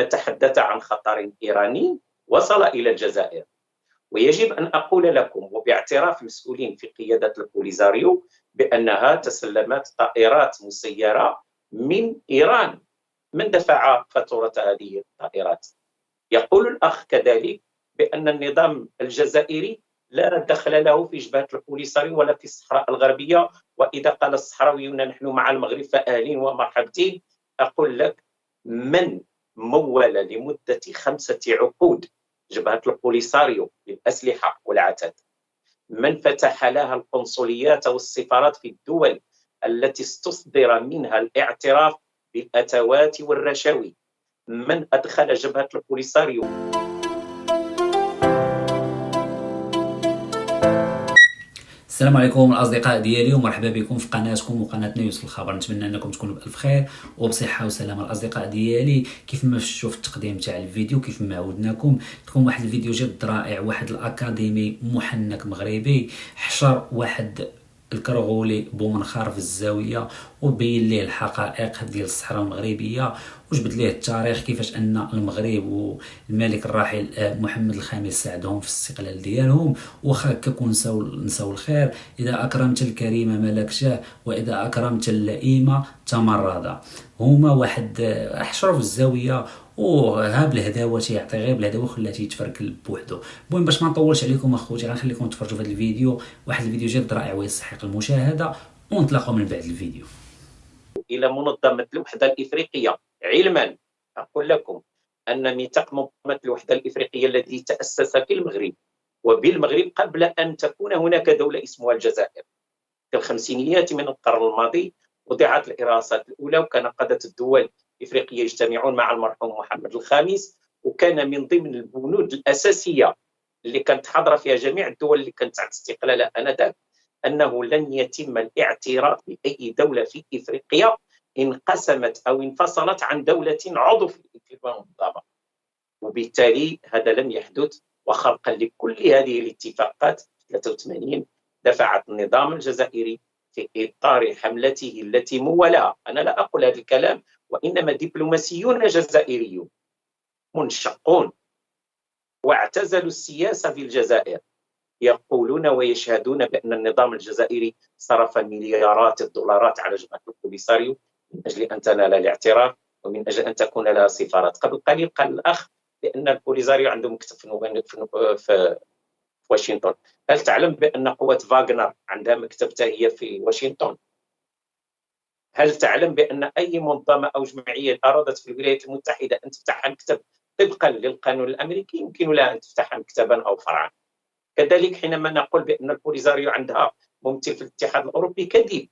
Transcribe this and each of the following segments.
تحدث عن خطر إيراني وصل إلى الجزائر. ويجب أن أقول لكم وباعتراف المسؤولين في قيادة البوليزاريو بأنها تسلمت طائرات مسيرة من إيران. من دفع فاتورة هذه الطائرات؟ يقول الأخ كذلك بأن النظام الجزائري لا دخل له في جبهة البوليساريو ولا في الصحراء الغربية، وإذا قال الصحراويون نحن مع المغرب فأهلين ومرحبتين. أقول لك من مول لمدة 5 عقود جبهة البوليساريو للأسلحة والعتاد، من فتح لها القنصليات والسفارات في الدول التي استصدر منها الاعتراف بالأتوات والرشاوي، من أدخل جبهة البوليساريو. السلام عليكم الاصدقاء ديالي ومرحبا بكم في قناتكم وقناتنا يوسف الخبر. نتمنى انكم تكونوا بالف خير وبصحه وسلامه. الاصدقاء ديالي كيف ما شفتوا في التقديم تاع الفيديو، كيف ما عودناكم تكون واحد الفيديو جد رائع. واحد الاكاديمي محنك مغربي حشر واحد الكرغولي بومنخار في الزاويه وبين ليه الحقائق ديال الصحراء المغربيه وجبد ليه التاريخ كيفاش ان المغرب والملك الراحل محمد الخامس ساعدهم في الاستقلال ديالهم. واخا كنكون نساو الخير، اذا اكرمت الكريم ملكته واذا اكرمت اللئيم تمرد. هما واحد حشروا في الزاويه وها بالهداوه تيعطي غير بالهداوه خلاتي يتفركل بوحدو. المهم باش ما نطولش عليكم اخوتي غنخليكم تفرجوا في هذا الفيديو، واحد الفيديو جد رائع ويستحق المشاهده، ونتلاقاو من بعد الفيديو. إلى منظمة الوحدة الإفريقية، علما أقول لكم أن ميثاق منظمة الوحدة الإفريقية الذي تأسس في المغرب وبالمغرب قبل أن تكون هناك دولة اسمها الجزائر في الخمسينيات من القرن الماضي وضعت الإرهاصات الأولى، وكان قادة الدول الإفريقية يجتمعون مع المرحوم محمد الخامس، وكان من ضمن البنود الأساسية اللي كانت حاضرة فيها جميع الدول اللي كانت تحت استقلالها آنذاك أنه لن يتم الاعتراف بأي دولة في إفريقيا انقسمت أو انفصلت عن دولة عضو في المنظمة. وبالتالي هذا لم يحدث، وخلقا لكل هذه الاتفاقات 83 دفعت النظام الجزائري في إطار حملته التي مولها، أنا لا أقول هذا الكلام وإنما دبلوماسيون جزائريون منشقون واعتزلوا السياسة في الجزائر يقولون ويشهدون بأن النظام الجزائري صرف مليارات الدولارات على جبهة البوليساريو من أجل أن تنال الاعتراف ومن أجل أن تكون لها سفارات. قبل قليل قال الأخ بأن البوليساريو عنده مكتب في واشنطن. هل تعلم بأن قوة فاغنر عندها مكتب هي في واشنطن؟ هل تعلم بأن أي منظمة أو جمعية أرادت في الولايات المتحدة أن تفتح مكتب طبقا للقانون الأمريكي يمكن لها أن تفتح مكتبا أو فرعا؟ كذلك حينما نقول بأن البوليساريو عندها ممثل في الاتحاد الأوروبي كذب.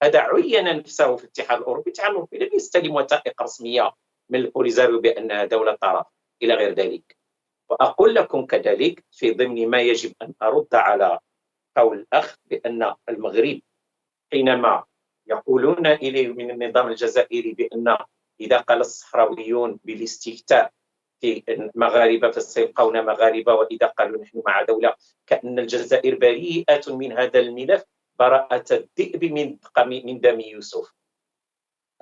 هذا عين نفسه في الاتحاد الأوروبي، الاتحاد الأوروبي لم يستلم وثائق رسمية من البوليساريو بأنها دولة طرف إلى غير ذلك. وأقول لكم كذلك في ضمن ما يجب أن أرد على قول الأخ بأن المغرب حينما يقولون إليه من النظام الجزائري بأن إذا قال الصحراويون بالاستفتاء في مغاربة فسيبقون مغاربة، وإذا قالوا نحن مع دولة كأن الجزائر بريئة من هذا الملف براءة الذئب من دم يوسف.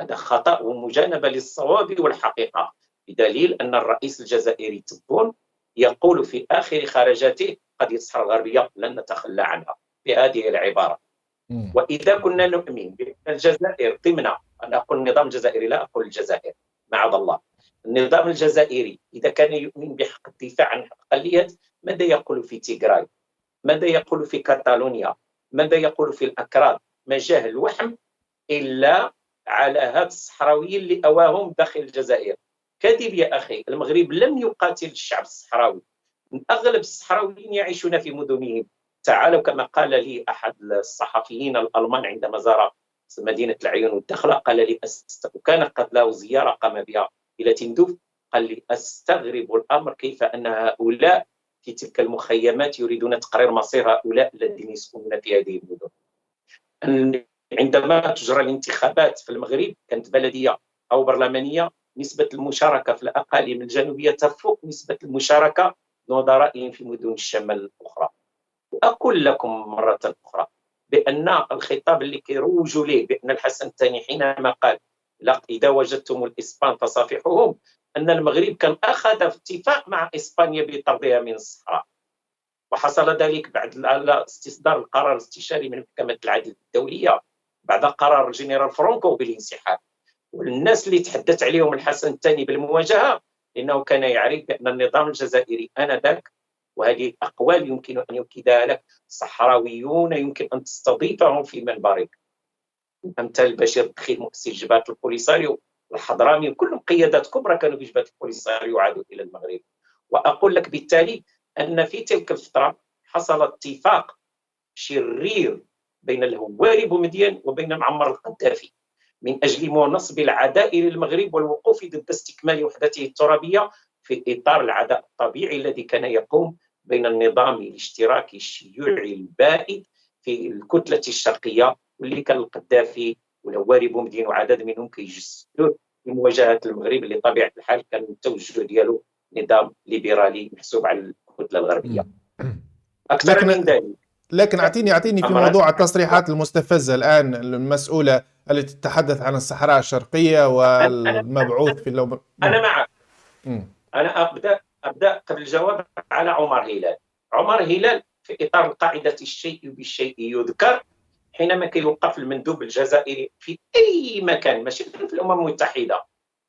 هذا خطأ ومجانبة للصواب والحقيقة، بدليل أن الرئيس الجزائري تبون يقول في آخر خرجاته قضية الصحراء الغربية لن نتخلى عنها بهذه العبارة. وإذا كنا نؤمن بأن الجزائر ضمن، أنا أقول النظام الجزائري لا أقول الجزائر معاذ الله، النظام الجزائري إذا كان يؤمن بحق الدفاع عن الأقليات ماذا يقول في تيغراي؟ ماذا يقول في كاتالونيا؟ ماذا يقول في الأكراد؟ ما جاه الوحم إلا على هاد الصحراويين اللي أواهم داخل الجزائر. كذب يا أخي، المغرب لم يقاتل الشعب الصحراوي، أغلب الصحراويين يعيشون في مدنهم. تعالوا كما قال لي أحد الصحفيين الألمان عندما زار مدينة العيون والدخلة، قال لي وكان قد له زيارة قام بها إلى تندوف، قال لي أستغرب الأمر كيف أن هؤلاء في تلك المخيمات يريدون تقرير مصير هؤلاء الذين يسكنون في هذه المدن. عندما تجرى الانتخابات في المغرب كانت بلدية أو برلمانية، نسبة المشاركة في الأقاليم الجنوبية تفوق نسبة المشاركة نظرائهم في مدن الشمال الأخرى. وأقول لكم مرة أخرى بأن الخطاب اللي كيروجوا ليه بأن الحسن الثاني حينما قال إذا وجدتم الإسبان فصافحوهم، أن المغرب كان أخذ اتفاق مع إسبانيا بطردها من الصحراء، وحصل ذلك بعد استصدار القرار الاستشاري من محكمة العدل الدولية بعد قرار الجنرال فرانكو بالانسحاب. والناس اللي تحدث عليهم الحسن الثاني بالمواجهة لأنه كان يعرف بأن النظام الجزائري آنذاك، وهذه أقوال يمكن أن يؤكدها لك صحراويون يمكن أن تستضيفهم في منبرك، أمثال بشير الدخيل مؤسس جبهة البوليساريو، الحضرامي، وكلهم قيادات كبرى كانوا في جبهة البوليساريو وعادوا إلى المغرب. وأقول لك بالتالي أن في تلك الفترة حصل اتفاق شرير بين الهواري بومدين وبين معمر القذافي من أجل نصب العداء للمغرب والوقوف ضد استكمال وحدته الترابية في إطار العداء الطبيعي الذي كان يقوم بين النظام الاشتراكي الشيوعي البائد في الكتلة الشرقية، واللي كان القذافي والهواري بومدين وعدد منهم كيجسدوا لمواجهة المغرب اللي طبيعة الحال كان التوجه ديالو نظام ليبرالي محسوب على الكتلة الغربية. أكثر من ذلك، لكن اعطيني في موضوع التصريحات المستفزة الآن المسؤولة التي تتحدث عن الصحراء الشرقية والمبعوث في اللوب. أنا معك. أنا أبدأ قبل الجواب على عمر هلال. عمر هلال في إطار قاعدة الشيء بالشيء يذكر، حينما كيوقف المندوب الجزائري في أي مكان، ماشي في الأمم المتحدة،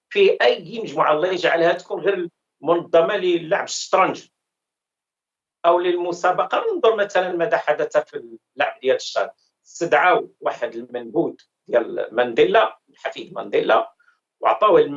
في أي مجموعة، الله يجعلها تكون غير منظمة للعب الشطرنج أو للمسابقة، ننظر مثلا ماذا حدث في اللعب ديال الشطرنج. استدعوا واحد المنبوذ ديال مانديلا، حفيد مانديلا، وعطاوه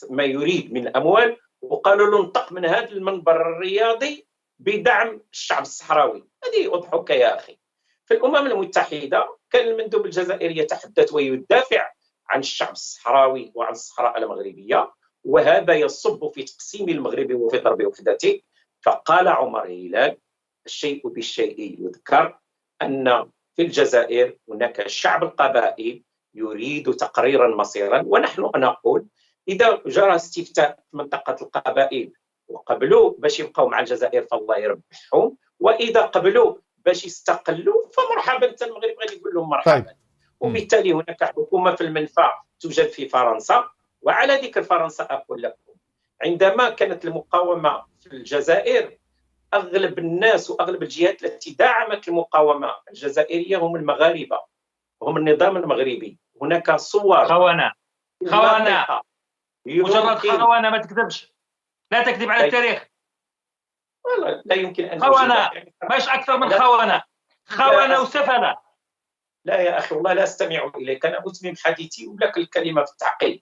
ما يريد من الأموال، وقالوا له انطق من هذا المنبر الرياضي بدعم الشعب الصحراوي. هذه أضحك يا أخي. في الأمم المتحدة كان المندوب الجزائري يتحدث ويدافع عن الشعب الصحراوي وعن الصحراء المغربية، وهذا يصب في تقسيم المغرب وفي ضرب وحدته. فقال عمر هلال الشيء بالشيء يذكر، أن في الجزائر هناك شعب القبائل يريد تقريرا مصيرا، ونحن نقول إذا جرى استفتاء في منطقة القبائل وقبلوا باش يبقوا مع الجزائر فالله يربحهم، وإذا قبلوا باش يستقلوا فمرحبا، المغرب غادي يقول لهم مرحبا. وبالتالي هناك حكومة في المنفى توجد في فرنسا. وعلى ذكر فرنسا أقول لكم، عندما كانت المقاومة في الجزائر أغلب الناس وأغلب الجهات التي دعمت المقاومة الجزائرية هم المغاربة، هم النظام المغربي. هناك صور خونة مجرد خونة، ما تكذبش، لا تكذب على التاريخ. والله لا يمكن أن خونة، ماش أكثر من خونة وسفلة. لا يا أخي والله لا أستمع إليك، أنا أتمم حديثي ولك الكلمة في التعقيب.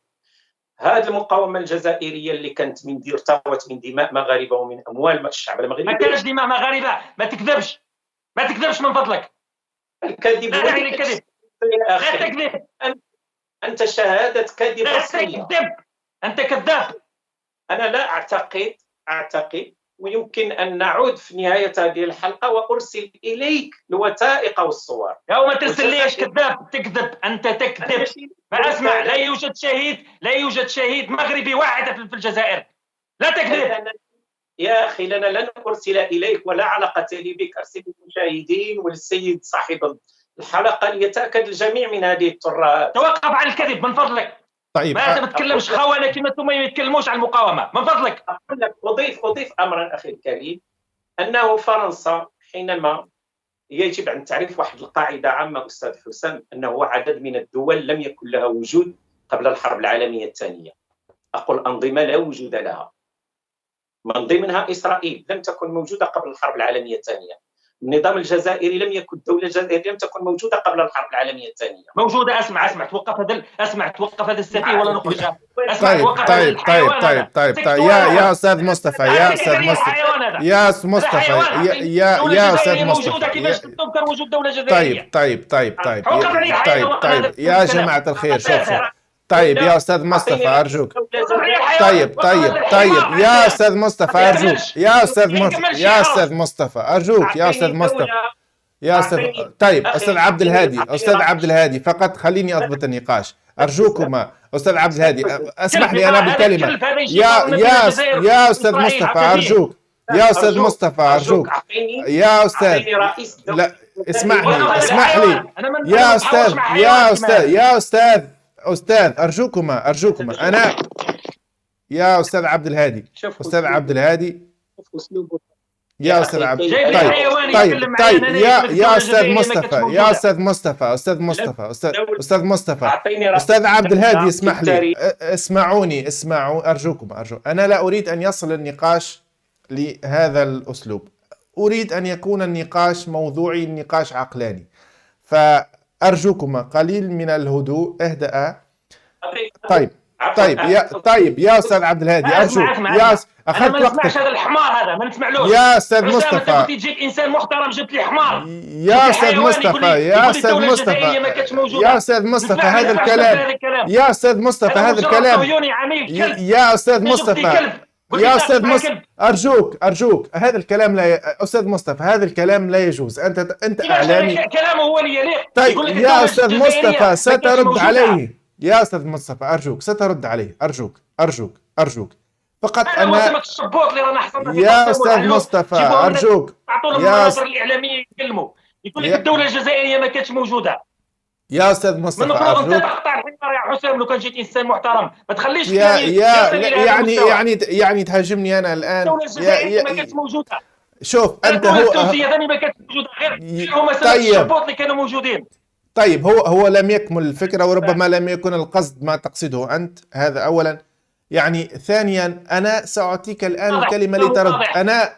هذه المقاومة الجزائرية اللي كانت ارتوت من دماء مغاربة ومن أموال الشعب المغربي. ما كانش دماء مغاربة، ما تكذبش من فضلك. الكذب لا يعني الكذب، لا تكذب، أنت شهادة كذب أصلية. أنت كذاب. أنا لا أعتقد ويمكن أن نعود في نهاية هذه الحلقة وأرسل إليك الوثائق والصور. يا ما ترسل ليش كذاب، تكذب، أنت تكذب. فأسمع، لا يوجد شهيد مغربي واحد في الجزائر، لا تكذب. يا أخي لنا لن أرسل إليك ولا علاقة لي بك، أرسل للمشاهدين وللسيد صاحب الحلقة ليتأكد الجميع من هذه الترهات. توقف عن الكذب من فضلك. طيب ما تتكلمش خونة كما ثم يتكلموش عن المقاومة من فضلك. أقول لك أضيف أمرا أخي الكريم، أنه فرنسا حينما يجب أن تعرف واحد القاعدة عامة أستاذ حسام، أنه عدد من الدول لم يكن لها وجود قبل الحرب العالمية الثانية. أقول أنظمة لا وجود لها، من ضمنها إسرائيل لم تكن موجودة قبل الحرب العالمية الثانية. النظام الجزائري لم يكن، الدولة الجزائرية لم تكن موجودة قبل الحرب العالمية الثانية. موجودة. اسمع توقف هذا السفيه ولا نخرج. طيب يا أستاذ مصطفى يا أستاذ مصطفى يا جماعة الخير، شوفوا. طيب يا أستاذ مصطفى أرجوك. طيب يا أستاذ مصطفى أرجوك. يا أستاذ مصطفى أرجوك. طيب أستاذ عبد الهادي فقط خليني أضبط النقاش أرجوكما. أستاذ عبد الهادي اسمح لي أنا بالكلمة. يا أستاذ مصطفى أرجوك. يا أستاذ مصطفى أرجوك. يا أستاذ لا اسمح لي. يا أستاذ استاذ ارجوكما انا يا استاذ عبد الهادي، استاذ عبد الهادي، يا استاذ عبد. طيب يا استاذ مصطفى، استاذ مصطفى، استاذ عبد الهادي، اسمح لي، اسمعوني ارجوكم. انا لا اريد ان يصل النقاش لهذا الاسلوب، اريد ان يكون النقاش موضوعي، النقاش عقلاني، فارجوكما قليل من الهدوء، اهدأ. طيب يا استاذ عبد الهادي، ارجوك يا اخذت وقتك. هذا الحمار هذا ما نسمعلوش يا استاذ مصطفى. انت تجيب انسان محترم، جبت لي حمار يا استاذ مصطفى، يا استاذ مصطفى هذا الكلام، يا استاذ مصطفى هذا الكلام، يا استاذ مصطفى، يا استاذ مصطفى، ارجوك هذا الكلام لا، استاذ مصطفى هذا الكلام لا يجوز. انت اعلامي، كلامه هو اللي يليق. طيب يا استاذ مصطفى سترد عليه، يا استاذ مصطفى ارجوك سترد عليه، ارجوك فقط انا. يا استاذ مصطفى ارجوك، يا الاعلاميه يتكلموا، يقول لك الدوله الجزائريه ما كانتش موجوده. يا استاذ مصطفى ارجوك، انت تقطع الحوار يا حسام. لو كان جيت انسان محترم ما تخليش يعني تهاجمني انا الان. الدوله الجزائريه ما كانتش موجوده. شوف انت هو التونسيه ثاني ما كانتش موجوده، غير هما الشبوط اللي كانوا موجودين. طيب هو لم يكمل الفكره، وربما لم يكن القصد ما تقصده انت، هذا اولا. يعني ثانيا انا ساعطيك الان الكلمه لترد. انا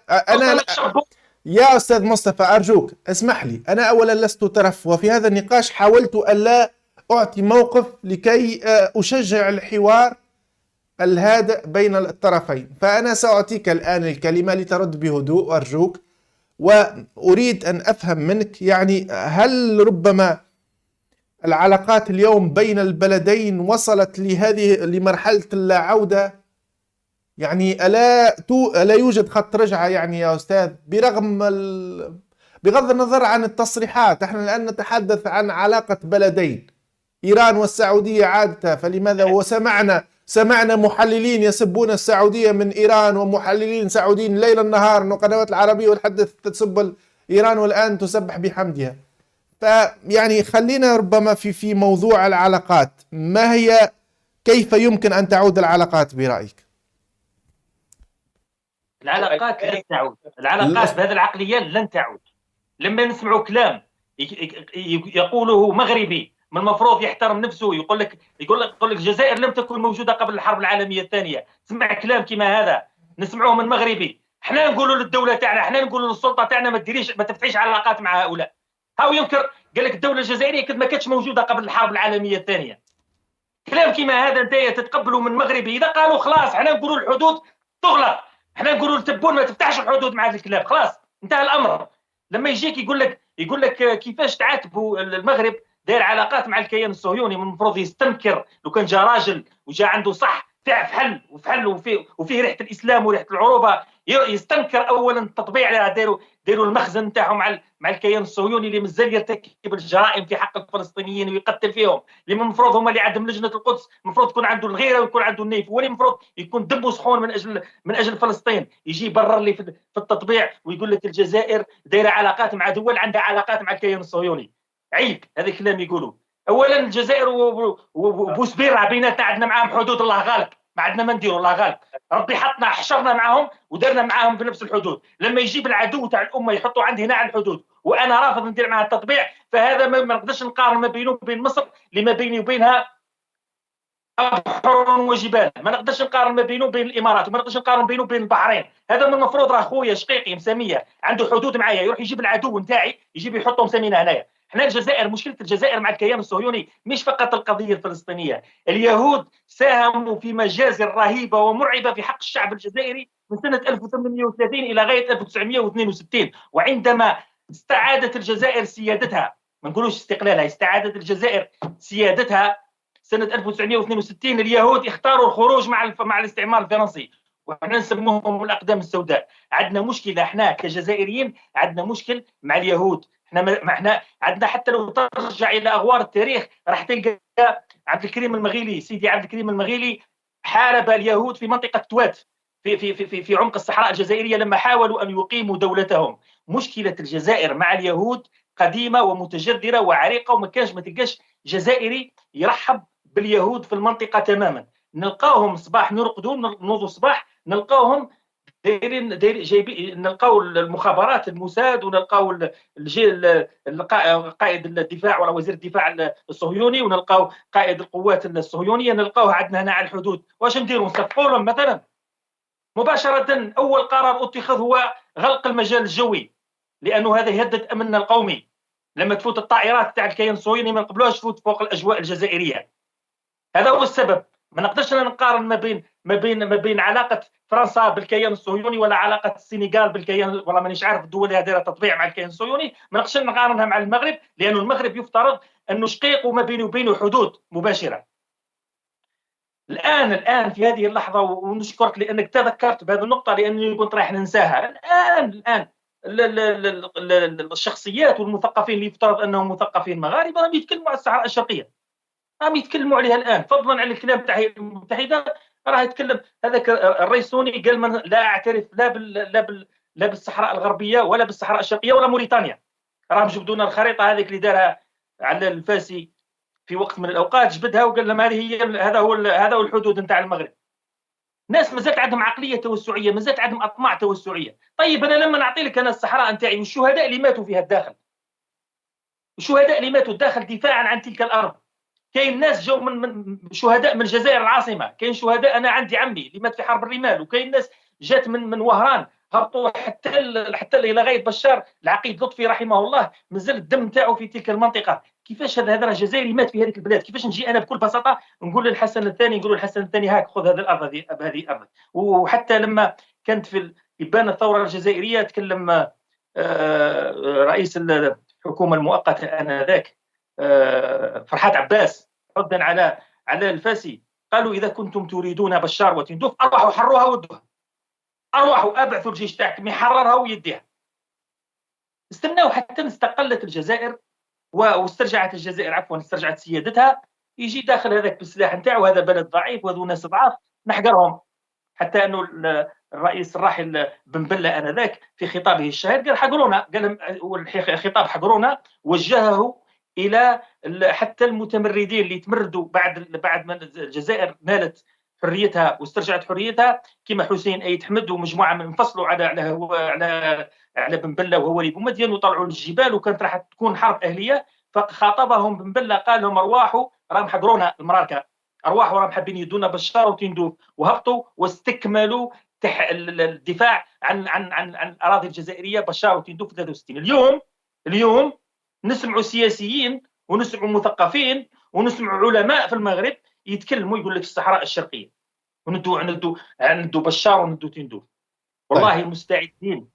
يا استاذ مصطفى ارجوك اسمح لي، انا اولا لست طرف، وفي هذا النقاش حاولت الا اعطي موقف لكي اشجع الحوار الهادئ بين الطرفين، فانا ساعطيك الان الكلمه لترد بهدوء ارجوك. واريد ان افهم منك، يعني هل ربما العلاقات اليوم بين البلدين وصلت لمرحلة اللا عودة؟ يعني ألا يوجد خط رجعة يعني يا أستاذ؟ بغض النظر عن التصريحات، احنا الآن نتحدث عن علاقة بلدين، إيران والسعودية عادة، فلماذا؟ وسمعنا محللين يسبون السعودية من إيران، ومحللين سعوديين ليل نهار، وقنوات العربية والحدث تسب إيران والآن تسبح بحمدها. فيعني خلينا ربما في موضوع العلاقات، ما هي، كيف يمكن أن تعود العلاقات برأيك؟ العلاقات لن تعود، العلاقات بهذه العقلية لن تعود. لما نسمعوا كلام يقوله مغربي من المفروض يحترم نفسه، يقول لك الجزائر لم تكن موجودة قبل الحرب العالمية الثانية، تسمع كلام كما هذا نسمعوه من مغربي، احنا نقولوا للدولة تاعنا، احنا نقولوا للسلطة تاعنا ما تفتحيش علاقات مع هؤلاء. هاو ينكر، قال لك الدولة الجزائرية كد ما كانتش موجودة قبل الحرب العالمية الثانية. كلام كما هذا انت تتقبلوا من مغربي؟ إذا قالوا خلاص احنا نقولوا الحدود تغلق، احنا نقولوا لتبون ما تفتحش الحدود مع هذا الكلام، خلاص انتهى الأمر. لما يجيك يقول لك كيفاش تعاتبوا المغرب داير علاقات مع الكيان الصهيوني، من المفروض يستنكر. لو كان جا راجل وجا عنده صح فحل وفيه ريحة الإسلام وريحة العروبة، يستنكر اولا التطبيع. داروا المخزن نتاعهم مع الكيان الصهيوني اللي مازال يرتكب الجرائم في حق الفلسطينيين ويقتل فيهم، اللي المفروض هما اللي عندهم لجنه القدس، المفروض تكون عنده الغيره ويكون عنده النيف، هو اللي المفروض يكون دمه سخون من اجل فلسطين. يجي يبرر لي في التطبيع ويقول لك الجزائر دايره علاقات مع دول عندها علاقات مع الكيان الصهيوني. عيب هذا الكلام يقولوا. اولا الجزائر وبوسبيرة بيناتنا عندنا معاهم حدود، الله غالب، ما عندنا ما نديروا، الله غالب. ربي حطنا حشرنا معهم ودرنا معهم في نفس الحدود. لما يجيب العدو تاع الامه يحطوا عندي هنا على الحدود وانا رافض ندير معها التطبيع، فهذا ما نقدرش نقارن ما بينه وبين مصر اللي ما بيني وبينها أبحر وجبال، ما نقدرش نقارن ما بينه وبين الامارات، وما نقدرش نقارن بينه وبين البحرين. هذا من المفروض راه خويا شقيقي مساميه عنده حدود معايا، يروح يجيب العدو نتاعي يجيب يحطهم مسامينا هنايا. احنا الجزائر، مشكله الجزائر مع الكيان الصهيوني مش فقط القضيه الفلسطينيه، اليهود ساهموا في مجازر رهيبه ومرعبه في حق الشعب الجزائري من سنه 1830 الى غايه 1962. وعندما استعادت الجزائر سيادتها، ما نقولوش استقلالها، استعادت الجزائر سيادتها سنه 1962، اليهود اختاروا الخروج مع الاستعمار الفرنسي، وحنا نسموهم الاقدام السوداء. عندنا مشكله احنا كجزائريين، عندنا مشكل مع اليهود. احنا عندنا، حتى لو ترجع الى اغوار التاريخ راح تلقى عبد الكريم المغيلي، سيدي عبد الكريم المغيلي حارب اليهود في منطقه توات في عمق الصحراء الجزائريه لما حاولوا ان يقيموا دولتهم. مشكله الجزائر مع اليهود قديمه ومتجذره وعريقه، وما كانش ما تلقاش جزائري يرحب باليهود في المنطقه تماما. نلقاوهم صباح نرقدوا نوضوا صباح نلقاوهم دايرين جايبين، نلقاو المخابرات الموساد، ونلقاو قائد الدفاع ولا وزير الدفاع الصهيوني، ونلقاو قائد القوات الصهيونيه، نلقاوه عندنا هنا على الحدود. واش نديروا؟ نصفقوا لهم مثلا؟ مباشره اول قرار اتخذ هو غلق المجال الجوي، لانه هذا يهدد امننا القومي. لما تفوت الطائرات تاع الكيان الصهيوني ما نقبلوهاش تفوت فوق الاجواء الجزائريه. هذا هو السبب. ما نقدرش نقارن ما بين علاقه فرنسا بالكيان الصهيوني ولا علاقه السنغال بالكيان، ولا مانيش عارف الدول اللي دايره تطبيع مع الكيان الصهيوني. ما نقدرش نقارنها مع المغرب، لانه المغرب يفترض انه شقيق وما بينه وبينه حدود مباشره. الان في هذه اللحظه، ونشكرك لانك تذكرت بهذه النقطه، لاني كنت رايح ننساها. الان الشخصيات والمثقفين اللي يفترض انهم مثقفين مغاربه راهم يتكلموا على الصحراء الشرقيه، راهم يتكلموا عليها الان، فضلا عن الكلام تاع الامم المتحده. راه يتكلم هذاك الرئيسوني قال من لا اعترف لا بالصحراء الغربيه ولا بالصحراء الشرقيه ولا موريتانيا. راهم جبدوا لنا الخريطه هذيك اللي دارها على الفاسي في وقت من الاوقات، جبدها وقال لهم هذه هي، هذا هو الحدود نتاع المغرب. ناس مازالت عندهم عقليه توسعيه، مازالت عندهم اطماع توسعيه. طيب انا لما نعطي لك انا الصحراء نتاعي والشهداء اللي ماتوا فيها الداخل، الشهداء اللي ماتوا الداخل دفاعا عن تلك الارض، كاين ناس جو من شهداء من الجزائر العاصمه، كاين شهداء، انا عندي عمي اللي مات في حرب الرمال، وكاين ناس جات من وهران هبطوا حتى لغايه بشار العقيد لطفي رحمه الله، مازال الدم تاعو في تلك المنطقه. كيفاش هذا جزائري مات في هذيك البلاد؟ كيفاش نجي انا بكل بساطه نقول للحسن الثاني، نقول للحسن الثاني هاك خذ هذه الارض، هذه الارض. وحتى لما كانت في ابان الثوره الجزائريه تكلم رئيس الحكومه المؤقته انذاك فرحات عباس ردا على الفاسي، قالوا اذا كنتم تريدون بشار وتندوف اروحوا حروها ودوها، اروحوا ابعثوا الجيش تاعكم يحررها ويديها. استناو حتى استقلت الجزائر واسترجعت الجزائر، عفوا استرجعت سيادتها، يجي داخل هذاك بالسلاح نتاعو، هذا بلد ضعيف وهذو ناس ضعاف نحقرهم. حتى انه الرئيس الراحل بن بله انذاك في خطابه الشهير قال حقرونا، قال الخطاب حقرونا وجهه الى حتى المتمردين اللي تمردوا بعد ما الجزائر نالت حريتها واسترجعت حريتها، كما حسين ايد حمد ومجموعه من انفصلوا على بن بله وهو اللي بومدين وطلعوا للجبال، وكانت راح تكون حرب اهليه. فخاطبهم بن بله قال لهم ارواحوا راهم حقرونا المراركه، ارواحوا راهم حابين يدونا بشار وتندوف، وهبطوا واستكملوا الدفاع عن الاراضي الجزائريه بشار وتندوف 63. اليوم نسمعوا سياسيين ونسمعوا مثقفين ونسمعوا علماء في المغرب يتكلموا يقول لك الصحراء الشرقيه وندو بشار وندو تندوف. والله مستعدين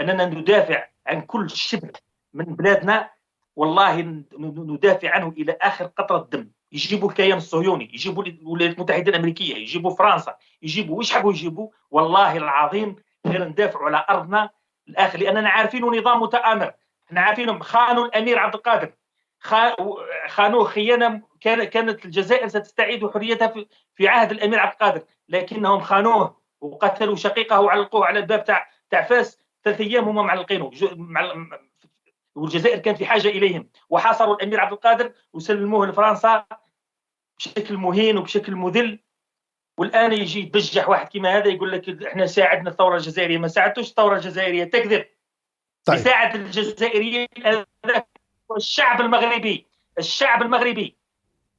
اننا ندافع عن كل شبر من بلادنا، والله ندافع عنه الى اخر قطره دم. يجيبوا الكيان الصهيوني، يجيبوا الولايات المتحده الامريكيه، يجيبوا فرنسا، يجيبوا وش حبوا يجيبوا، والله العظيم غير ندافعوا على ارضنا الاخر، لاننا عارفينه نظام متآمر. احنا عارفينهم خانوا الامير عبد القادر، خانوه خيانه، كانت الجزائر ستستعيد حريتها في عهد الامير عبد القادر، لكنهم خانوه وقتلوا شقيقه وعلقوه على الباب تاع فاس 3 ايام هم معلقينه، والجزائر كانت في حاجه اليهم، وحاصروا الامير عبد القادر وسلموه لفرنسا بشكل مهين وبشكل مذل. والان يجي يبجح واحد كما هذا يقول لك احنا ساعدنا الثوره الجزائريه. ما ساعدتوش الثوره الجزائريه، تكذب. طيب. يساعد الجزائريين الشعب المغربي،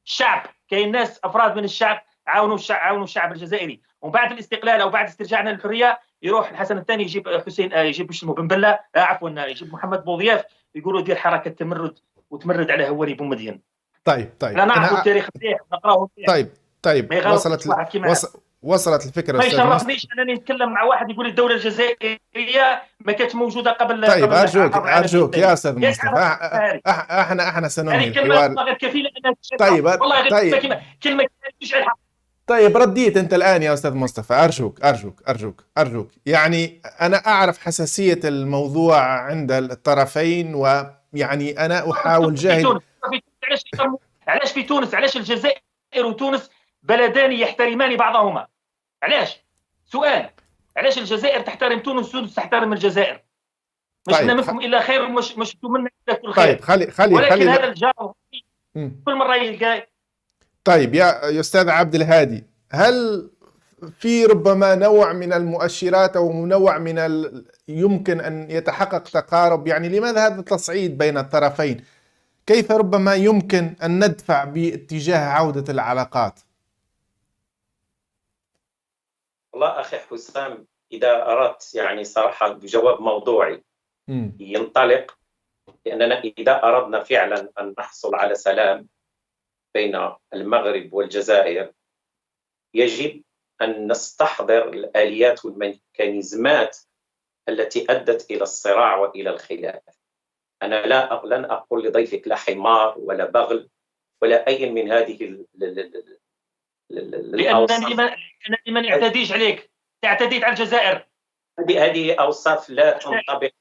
الشعب، كاين ناس افراد من الشعب عاونوا الشعب الجزائري. وبعد الاستقلال او بعد استرجاعنا للحريه يروح الحسن الثاني يجيب حسين، يجيب اسمه بن بله، عفوا يجيب محمد بوضياف، يقولوا دير حركه تمرد وتمرد على هواري بومدين. طيب لا نعرف التاريخ مليح نقراوه مليح. طيب وصلت الفكره. ما يشرفنيش انني نتكلم مع واحد يقول الدوله الجزائريه ما كانتش موجوده قبل. طيب ارجوك يا استاذ مصطفى، احنا سننهي الحوار. غير كفيله انها طيب والله غير كلمه تشعل الحق. طيب رديت انت الان يا استاذ مصطفى، ارجوك يعني انا اعرف حساسيه الموضوع عند الطرفين، ويعني انا احاول جاهد. علاش في تونس، علاش الجزائر وتونس بلدان يحترمان بعضهما؟ علاش؟ سؤال، علاش الجزائر تحترم تونس وتونس تحترم الجزائر؟ مش طيب. منكم الا خير ومش منا الا كل خير. طيب خلي ولكن هذا الجار كل مره يلقى طيب يا أستاذ عبد الهادي، هل في ربما نوع من المؤشرات أو نوع من يمكن أن يتحقق تقارب؟ يعني لماذا هذا التصعيد بين الطرفين؟ كيف ربما يمكن أن ندفع باتجاه عودة العلاقات؟ والله أخي حسام، إذا أردت يعني صراحة بجواب موضوعي ينطلق، لأننا إذا أردنا فعلا أن نحصل على سلام بين المغرب والجزائر يجب أن نستحضر الآليات والميكانيزمات التي أدت إلى الصراع وإلى الخلاف. أنا لن أقول لضيفك لا حمار ولا بغل ولا أي من هذه لأنني ما نعتديش عليك، اعتديت على الجزائر. هذه أوصاف لا تنطبق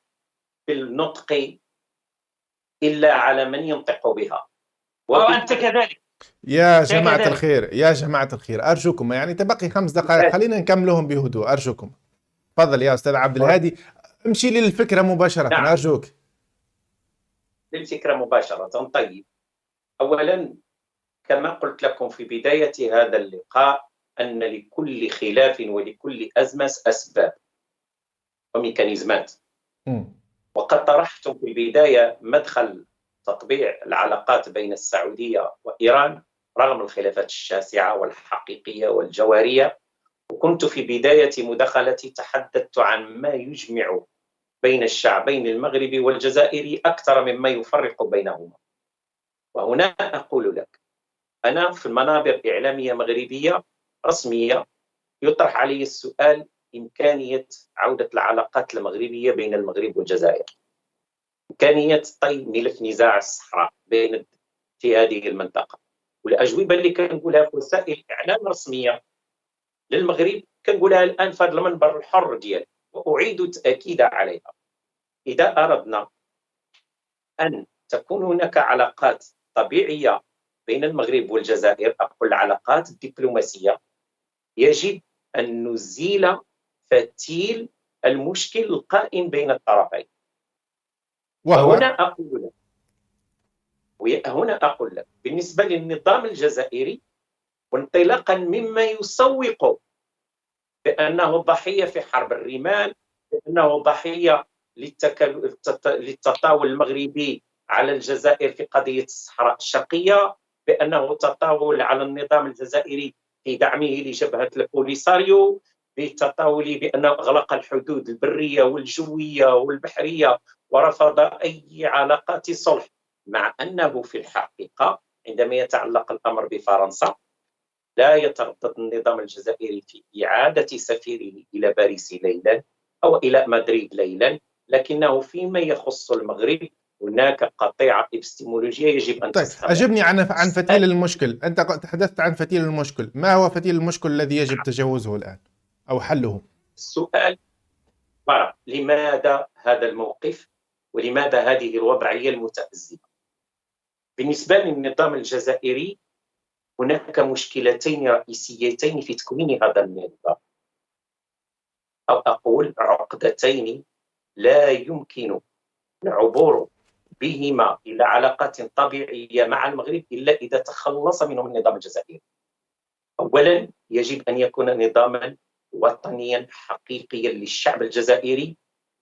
بالنطق إلا على من ينطق بها، وأنت كذلك. يا جماعة الخير، يا جماعة الخير، أرجوكم، يعني تبقي 5 دقائق، خلينا نكملهم بهدوء أرجوكم. تفضل يا أستاذ عبد الهادي، امشي للفكرة مباشرة. نعم. أرجوك للفكرة مباشرة. طيب، أولا كما قلت لكم في بداية هذا اللقاء أن لكل خلاف ولكل أزمة أسباب وميكانيزمات. وقد طرحتم في البداية مدخل تطبيع العلاقات بين السعودية وإيران رغم الخلافات الشاسعة والحقيقية والجوهرية، وكنت في بداية مداخلتي تحدثت عن ما يجمع بين الشعبين المغربي والجزائري أكثر مما يفرق بينهما. وهنا أقول لك، أنا في المنابر إعلامية مغربية رسمية يطرح علي السؤال إمكانية عودة العلاقات المغربية بين المغرب والجزائر، إمكانية طي ملف نزاع الصحراء في هذه المنطقة. والأجوبة اللي كنقولها في وسائل إعلام رسمية للمغرب كنقولها الآن في هذا المنبر الحر ديالي، وأعيد التأكيد عليها. إذا أردنا أن تكون هناك علاقات طبيعية بين المغرب والجزائر، أقول العلاقات الدبلوماسية، يجب أن نزيل فتيل المشكل القائم بين الطرفين. وهنا أقول لك بالنسبة للنظام الجزائري، وانطلاقا مما يسوق بأنه ضحية في حرب الرمال، بأنه ضحية للتطاول المغربي على الجزائر في قضية الصحراء الشرقية، بأنه تطاول على النظام الجزائري في دعمه لجبهة البوليساريو، بالتطاول بأنه أغلق الحدود البرية والجوية والبحرية ورفض أي علاقات صلح، مع أنه في الحقيقة عندما يتعلق الأمر بفرنسا لا يتردد النظام الجزائري في إعادة سفيره إلى باريس ليلا أو إلى مدريد ليلا، لكنه فيما يخص المغرب هناك قطيعة إبستيمولوجية يجب أن تستمر. أجبني عن فتيل المشكل. أنت تحدثت عن فتيل المشكل، ما هو فتيل المشكل الذي يجب تجاوزه الآن أو حله؟ السؤال لماذا هذا الموقف ولماذا هذه الوضعية المتأزمة؟ بالنسبة للنظام الجزائري هناك مشكلتين رئيسيتين في تكوين هذا النظام، أو أقول عقدتين لا يمكن العبور بهما إلى علاقات طبيعية مع المغرب إلا إذا تخلص منهم النظام الجزائري. أولا، يجب أن يكون نظاما وطنيا حقيقيا للشعب الجزائري،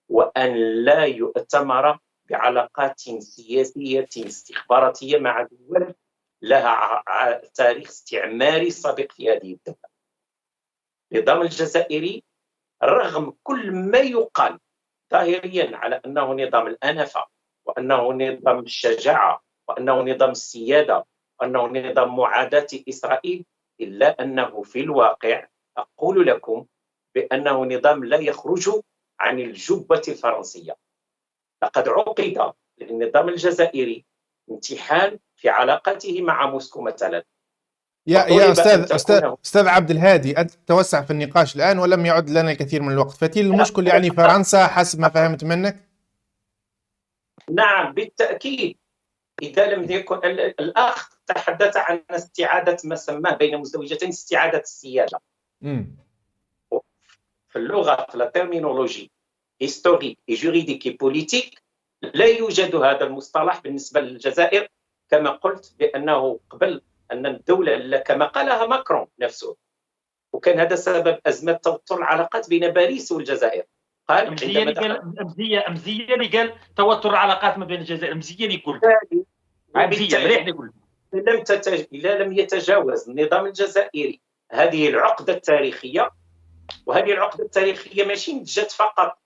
وأن لا يؤتمر بعلاقات سياسية استخباراتية مع دول لها تاريخ استعماري سابق في هذه الدولة. النظام الجزائري رغم كل ما يقال ظاهريا على أنه نظام الأنفة وأنه نظام الشجاعة وأنه نظام السيادة وأنه نظام معاداة إسرائيل، إلا أنه في الواقع أقول لكم بأنه نظام لا يخرج عن الجبة الفرنسية. لقد عقد للنظام الجزائري امتحان في علاقته مع موسكو مثلا. يا أستاذ عبد الهادي، أنت تتوسع في النقاش الآن ولم يعد لنا الكثير من الوقت. فتيل المشكل يعني فرنسا حسب ما فهمت منك؟ نعم بالتأكيد. إذا لم يكن الأخ تحدث عن استعادة ما سماه بين مزدوجتين استعادة السيادة. في اللغة، في الترمينولوجي هيستوريك جوريديك بوليتيك لا يوجد هذا المصطلح بالنسبة للجزائر، كما قلت بأنه قبل أن الدولة كما قالها ماكرون نفسه، وكان هذا سبب أزمة توتر العلاقات بين باريس والجزائر. قال مزية اللي قال توتر العلاقات ما بين الجزائر، مزية اللي يقول إذا لم يتجاوز النظام الجزائري هذه العقدة التاريخية، وهذه العقدة التاريخية ماشي جات فقط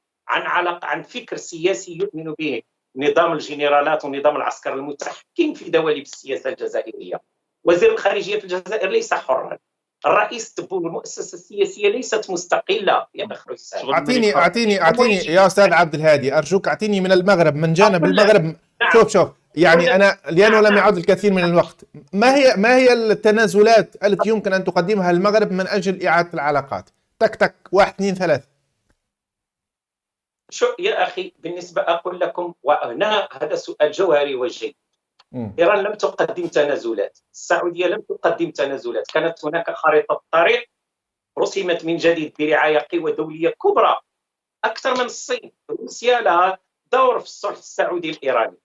عن فكر سياسي يؤمن به نظام الجنرالات ونظام العسكر المتحكم في دواليب السياسة الجزائرية. وزير الخارجية في الجزائر ليس حرا، الرئيس تبون المؤسسة السياسية ليست مستقلة يا أخي حسام. أعطيني يا أستاذ عبد الهادي أرجوك، أعطيني من المغرب، من جانب المغرب. شوف يعني أنا لأنه لم يعد الكثير من الوقت، ما هي التنازلات التي يمكن أن تقدمها المغرب من أجل إعادة العلاقات؟ تك 1 2 3. شو يا أخي، بالنسبة أقول لكم، وهنا هذا سؤال جوهري وجيد. إيران لم تقدم تنازلات، السعودية لم تقدم تنازلات، كانت هناك خريطة طريق رسمت من جديد برعاية قوى دولية كبرى أكثر من الصين. روسيا لها دور في الصلح السعودي الإيراني،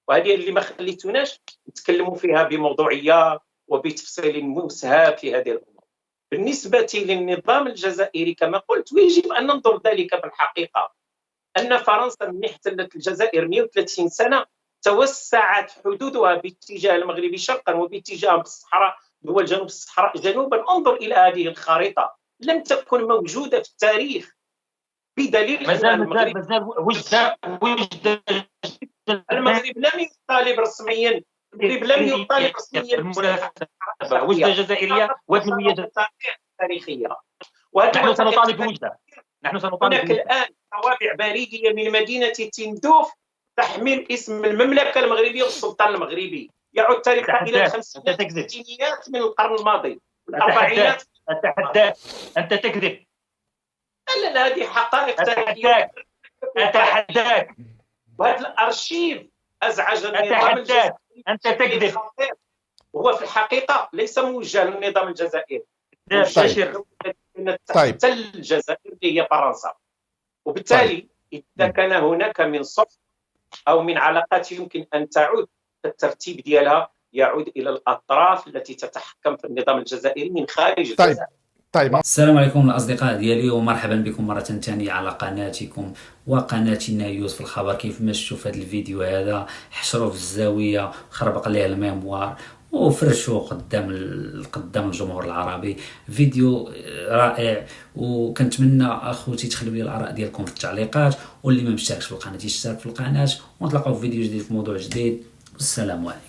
وهذه اللي ما خليتوناش نتكلموا فيها بموضوعية وبتفصيل مسهى في هذه الأمور. بالنسبة للنظام الجزائري كما قلت، ويجب أن ننظر ذلك في الحقيقة، أن فرنسا من احتلت الجزائر 130 سنة توسعت حدودها باتجاه المغرب شرقا وباتجاه الصحراء، دول جنوب الصحراء جنوبا. انظر إلى هذه الخريطة، لم تكن موجودة في التاريخ، بدليل أن المغرب لم يطالب رسميا، وجدة جزائرية وثنية تاريخية. نحن سنطالب بوجدة. هناك الآن توابع بريدية من مدينة تندوف تحمل اسم المملكة المغربية والسلطان المغربي، يعود تاريخها إلى الخمسينيات من القرن الماضي، الأربعينات. أنت تكذب. لا هذه حقائق تاريخية. أتحداك. وهذا الأرشيف أزعج النظام الجزائري. أنت تكذب. وهو في الحقيقة ليس موجه للنظام الجزائري. طيب. تحتل الجزائر هي فرنسا، وبالتالي إذا كان هناك من صلح أو من علاقات يمكن أن تعود، الترتيب ديالها يعود إلى الأطراف التي تتحكم في النظام الجزائري من خارج الجزائر. طيب. السلام عليكم الأصدقاء ديالي، ومرحبا بكم مرة ثانية على قناتكم وقناتنا يوسف الخبر. كيف ما شفتوا في هذا الفيديو هذا، حشروا في الزاوية، خربق عليه الميموار وفرشوا قدام الجمهور العربي. فيديو رائع، وكنتمنى اخوتي تخلوا لي الاراء ديالكم في التعليقات، واللي ما مشتركش في القناه يشترك في القناه، ونتلاقاو في فيديو جديد في موضوع جديد. والسلام عليكم.